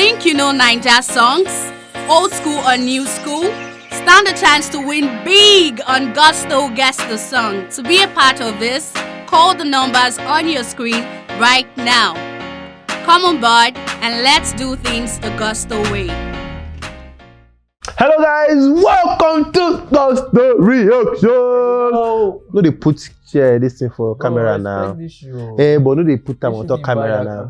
Think you know Ninja songs? Old school or new school? Stand a chance to win big on Gusto Guess the Song. To be a part of this, call the numbers on your screen right now. Come on board and let's do things the Gusto way. Hello guys, welcome to Gusto Reaction. No, they put this thing for camera now. But no, they put them on top camera now.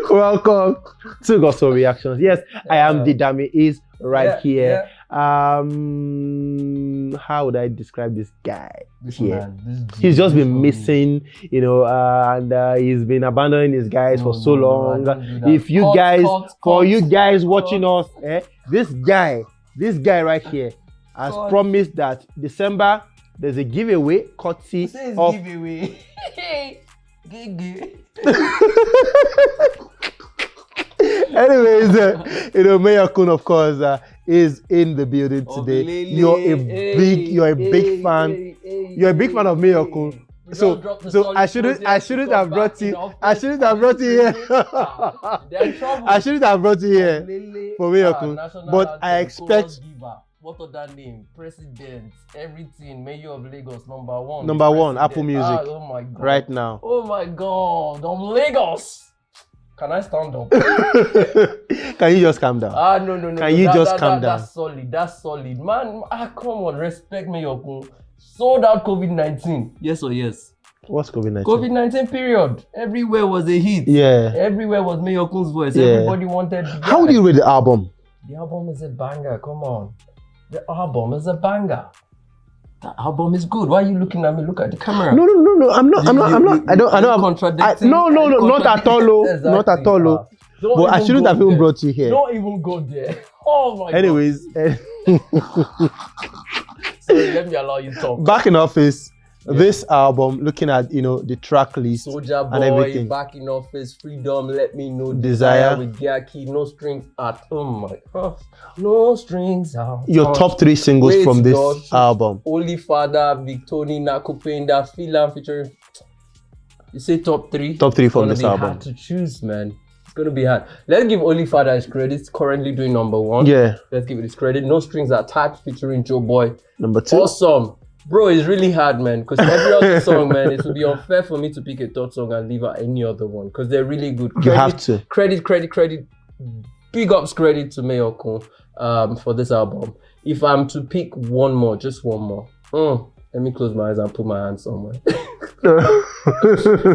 Welcome to Gusto Reactions. Yes, I am the dummy is right here. How would I describe this guy here? He's just been missing, and he's been abandoning his guys for so long. If you guys, for you guys watching us, this guy right here has promised that December there's a giveaway courtesy of giveaway. Anyways, MAYORKUN, of course, is in the building today. You're a big fan. You're a big fan of MAYORKUN. So I shouldn't have brought you. I shouldn't have brought you here. I shouldn't have brought you here for MAYORKUN. But I expect. What other name? President, everything, Mayor of Lagos, number one. Number one, Apple Music. Oh my God. Right now. Oh my God, I'm Lagos. Can I stand up? Can you just calm down? No. Can you just calm down? That's solid. Man, come on, respect MAYORKUN. Sold out COVID-19. Yes or yes? What's COVID-19? COVID-19 period. Everywhere was a hit. Yeah. Everywhere was MAYORKUN's voice. Yeah. Everybody wanted. How do you rate the album? The album is a banger. Come on. The album is a banger. The album is good. Why are you looking at me? Look at the camera. No. I'm not. I don't. Contradicting. No, not at all. Exactly. Not at all. But I shouldn't have even brought you here. Don't even go there. Oh my Anyways, God. Sorry, let me allow you to talk. Back in office. Yeah. This album, looking at the track list Soldier Boy, and everything. Back in Office, Freedom, Let Me Know, Desire with Gyaki, No Strings at. Oh my God, No Strings out. Your top 3 singles from this album. Holy Father, Victoni, Nakupenda, Filam featuring. You say top 3? Top 3 from this album. It's gonna be hard to choose, man. It's gonna be hard. Let's give Holy Father his credit. It's currently doing number 1. Yeah. Let's give it his credit. No Strings Attached featuring Joe Boy. Number 2. Awesome. Bro, it's really hard, man, because every other song, man, it would be unfair for me to pick a third song and leave out any other one, because they're really good. You have to. Credit. Big ups credit to MAYORKUN for this album. If I'm to pick one more, just one more. Let me close my eyes and put my hand somewhere.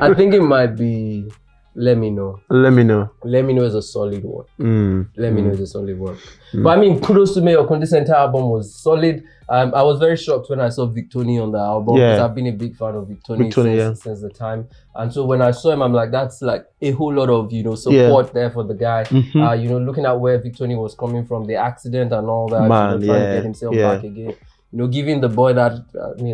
I think it might be Let Me Know. Let Me Know is a solid one. Let Me Know is a solid one. But I mean, kudos to MAYORKUN. This entire album was solid. I was very shocked when I saw Victoni on the album, because I've been a big fan of Victoni since the time. And so when I saw him, I'm like, that's like a whole lot of support there for the guy. Looking at where Victoni was coming from, the accident and all that, trying to get himself back again. Giving the boy that,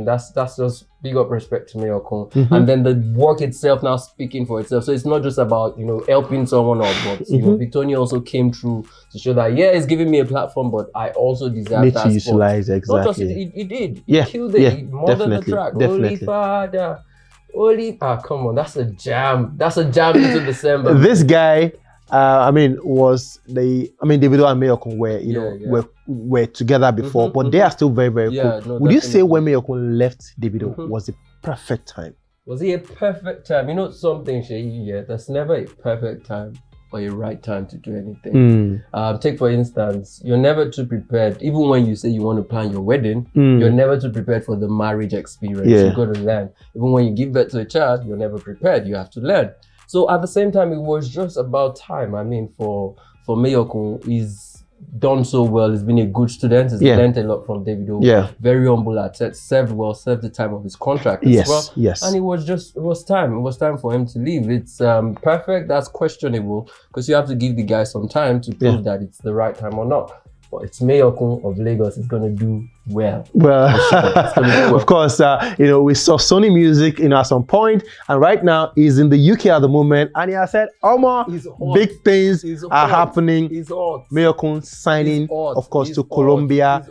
that's just big up respect to MAYORKUN. And then the work itself now speaking for itself. So it's not just about, helping someone out, but, Victoni also came through to show that, it's giving me a platform, but I also deserve that. To utilize, exactly. Not just, he did. He killed it. He molded the track. Definitely. Holy Father. Come on, that's a jam. That's a jam into December. This guy, Davido and MAYORKUN were together before, but they are still very, very cool. No, Would you say when MAYORKUN left Davido was the perfect time? Was it a perfect time? Something, Shay, there's never a perfect time or a right time to do anything. Take for instance, you're never too prepared. Even when you say you want to plan your wedding, you're never too prepared for the marriage experience. You got to learn. Even when you give birth to a child, you're never prepared. You have to learn. So at the same time, it was just about time. For MAYORKUN, he's done so well. He's been a good student. He's learned a lot from Davido. Very humble at it. Served the time of his contract as well. And it was time. It was time for him to leave. It's perfect. That's questionable, because you have to give the guy some time to prove that it's the right time or not. But it's MAYORKUN of Lagos. It's gonna do well. Of course, we saw Sony Music, at some point, and right now he's in the UK at the moment, and he has said, Omar, big things are happening. MAYORKUN signing, of course, to Columbia,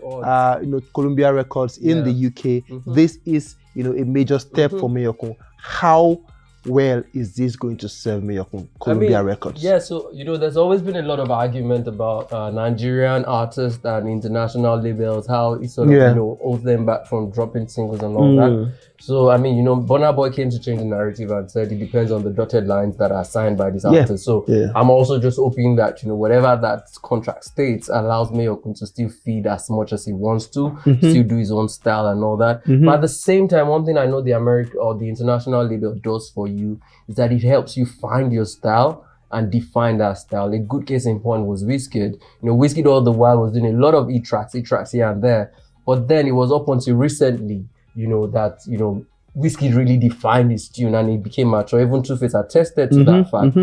Columbia Records in the UK. This is, a major step for MAYORKUN. How well is this going to serve MAYORKUN Columbia Records? Yeah, so there's always been a lot of argument about Nigerian artists and international labels, how it sort of holds them back from dropping singles and all that. So Burna Boy came to change the narrative and said it depends on the dotted lines that are signed by these artists. So I'm also just hoping that whatever that contract states allows MAYORKUN to still feed as much as he wants to, still do his own style and all that. But at the same time, one thing I know the American or the international label does for you is that it helps you find your style and define that style. A good case in point was Wizkid. Wizkid all the while was doing a lot of e-tracks here and there. But then it was up until recently, that Wizkid really defined his tune and it became mature. Even Two-Face attested to that fact.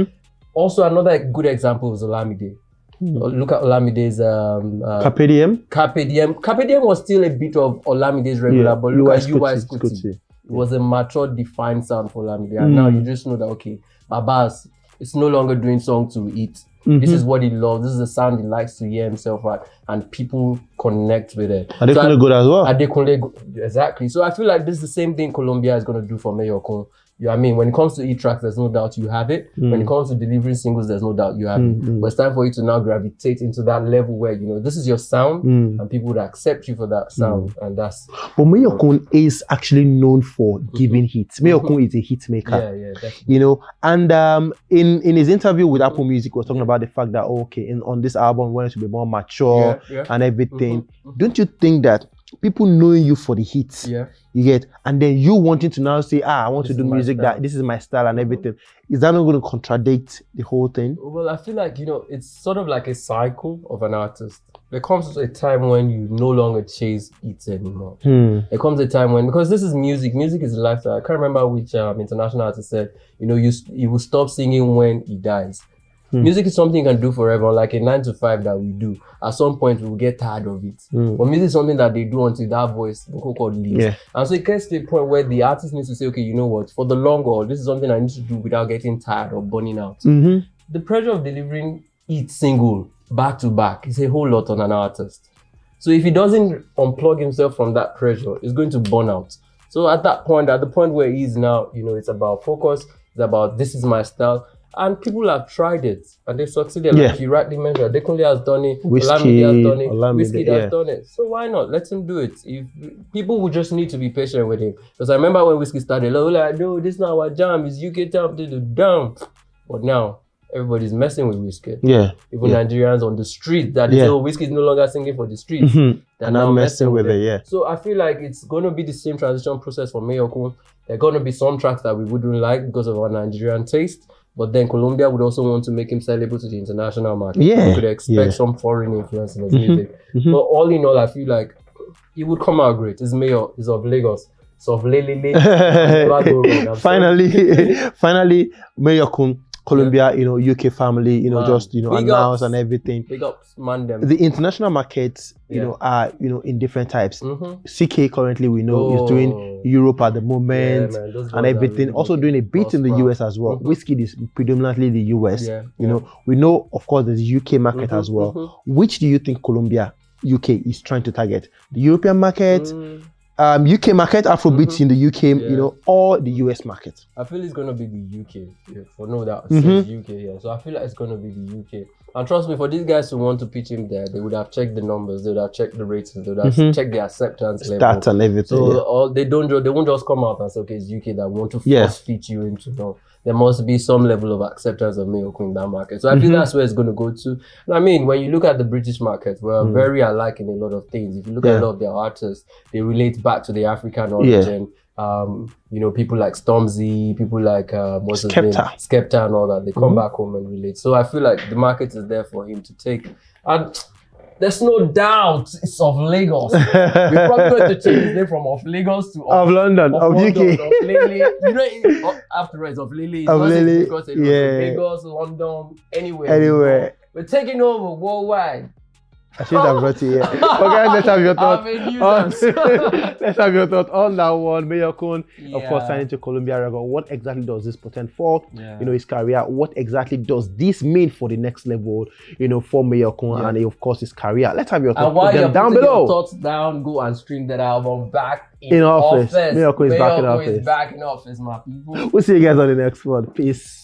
Also, another good example was Olamide. Look at Olamide's Carpe Diem. Carpe Diem was still a bit of Olamide's regular, but look at UI Scooty. It was a mature, defined sound for Olamide. And now you just know that, okay, Babas is no longer doing song to eat. This is what he loves. This is the sound he likes to hear himself at, and people connect with it. Adekunle good as well. Exactly. So I feel like this is the same thing Colombia is going to do for MAYORKUN. When it comes to e-tracks, there's no doubt you have it. When it comes to delivering singles, there's no doubt you have it. But it's time for you to now gravitate into that level where, this is your sound and people would accept you for that sound. And that's... But MAYORKUN is actually known for giving hits. MAYORKUN is a hit maker. Yeah, definitely. And in his interview with Apple Music, he was talking about the fact that, on this album, we want it to be more mature and everything. Don't you think that people knowing you for the hits, you get, and then you wanting to now say, I want to do music that this is my style and everything, is that not going to contradict the whole thing? Well, I feel like, it's sort of like a cycle of an artist. There comes a time when you no longer chase hits anymore. There comes a time when, because this is music is a lifestyle. I can't remember which international artist said, you will stop singing when he dies. Music is something you can do forever, like a 9 to 5 that we do. At some point, we will get tired of it. But music is something that they do until that voice leaves. And so it gets to a point where the artist needs to say, okay, you know what? For the long haul, this is something I need to do without getting tired or burning out. The pressure of delivering each single back to back is a whole lot on an artist. So if he doesn't unplug himself from that pressure, he's going to burn out. So at the point where he is now, it's about focus. It's about, this is my style. And people have tried it and they've succeeded. Like you rightly mentioned, Adekunle has done it, Olamide has done it, Wizkid has done it. So why not? Let him do it. If people would just need to be patient with him. Because I remember when Wizkid started, like, no, this is not our jam, it's UK time to do down. But now everybody's messing with Wizkid. Even Nigerians on the street that say, Wizkid is no longer singing for the streets. They're now messing with it. So I feel like it's going to be the same transition process for MAYORKUN. There are going to be some tracks that we wouldn't like because of our Nigerian taste. But then Colombia would also want to make him sellable to the international market. We could expect some foreign influence in his music. But all in all, I feel like he would come out great. He's mayor, he's of Lagos. It's of Lele. Finally, MAYORKUN Colombia, UK family, just, announce and everything. Big ups, man them. The international markets, are, in different types. CK currently, we know, is doing Europe at the moment and everything. Also doing a bit in the US as well. Wizkid is predominantly the US. We know, of course, there's the UK market as well. Which do you think Colombia, UK is trying to target? The European market, UK market, Afrobeats in the UK, or the US market? I feel it's going to be the UK, for no doubt. UK, so I feel like it's going to be the UK. And trust me, for these guys who want to pitch him there, they would have checked the numbers, they would have checked the ratings, they would have checked the acceptance level. Stats and everything. So they won't just come out and say, okay, it's UK that want to force fit you into. No, there must be some level of acceptance of MAYORKUN in that market. So I think that's where it's going to go to. And I mean, when you look at the British market, we're very alike in a lot of things. If you look at a lot of their artists, they relate back to the African origin. People like Stormzy, people like Skepta and all that, they come back home and relate. So I feel like the market is there for him to take. And there's no doubt it's of Lagos. We're probably going to change his name from of Lagos to of London, of UK. Of Lele. Afterwards, of Lele. Of Lele. Because Lagos, London, anywhere. We're taking over worldwide. I shouldn't have brought you here. Okay, let's have your thoughts. Let's have your thoughts on that one. MAYORKUN, of course, signing to Columbia Record. What exactly does this portend for? His career. What exactly does this mean for the next level? For MAYORKUN and of course his career. Let's have your thoughts. And while you're down below, your thoughts down, go and stream that album back in office. MAYORKUN is back in office. Is back in office, my people. We'll see you guys on the next one. Peace.